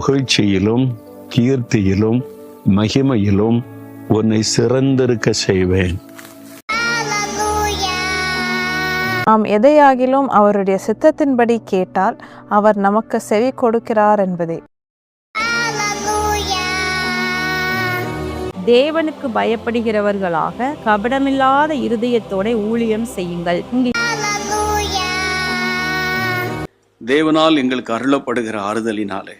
புகழ்ச்சியிலும் கீர்த்தியிலும் மகிமையிலும் உன்னை சிறந்திருக்க செய்வேன். நாம் எதையாகிலும் அவருடைய சித்தத்தின்படி கேட்டால் அவர் நமக்கு செவி கொடுக்கிறார் என்பதே. தேவனுக்கு பயப்படுகிறவர்களாக கபடமில்லாத இருதயத்தோட ஊழியம் செய்யுங்கள். தேவனால் எங்களுக்கு அருளப்படுகிற ஆறுதலினாலே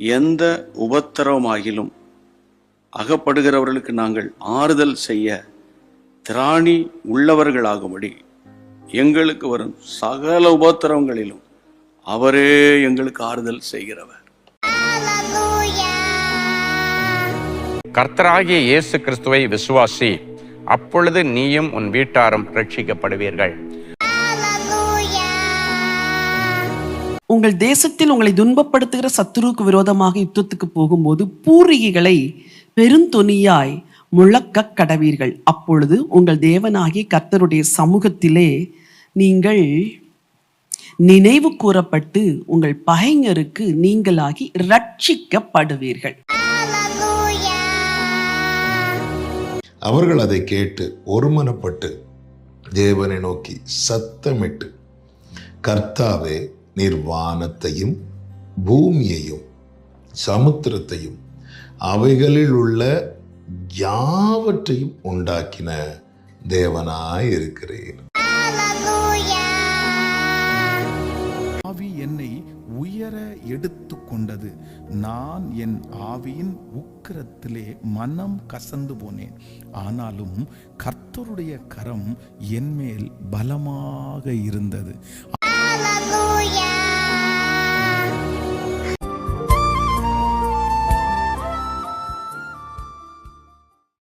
எந்த உபத்திரவமாகிலும் அகப்படுகிறவர்களுக்கு நாங்கள் ஆறுதல் செய்ய திராணி உள்ளவர்களாகும்படி எங்களுக்கு வரும் சகல உபத்திரவங்களிலும் அவரே எங்களுக்கு ஆறுதல் செய்கிறவர். கர்த்தராகிய இயேசு கிறிஸ்துவை விசுவாசி, அப்பொழுது நீயும் உன் வீட்டாரும் ரட்சிக்கப்படுவீர்கள். உங்கள் தேசத்தில் உங்களை துன்பப்படுத்துகிற சத்துருவுக்கு விரோதமாக யுத்தத்துக்கு போகும்போது பூரிகைகளை பெருந்தொனியாய் முழக்க கடவீர்கள். அப்பொழுது உங்கள் தேவனாகிய கர்த்தருடைய சமூகத்திலே நீங்கள் நினைவு கூறப்பட்டு உங்கள் பகைஞருக்கு நீங்களாகி ரட்சிக்கப்படுவீர்கள். அவர்கள் அதை கேட்டு ஒருமனப்பட்டு தேவனை நோக்கி சத்தமிட்டு, கர்த்தாவே, நீர் வானத்தையும் பூமியையும் சமுத்திரத்தையும் அவைகளில் உள்ள யாவற்றையும் உண்டாக்கின தேவனாய் இருக்கிறேன். ஆவி என்னை உயர எடுத்து கொண்டது. நான் என் ஆவியின் உக்கிரத்திலே மனம் கசந்து போனேன். ஆனாலும் கர்த்தருடைய கரம் என் மேல் பலமாக இருந்தது.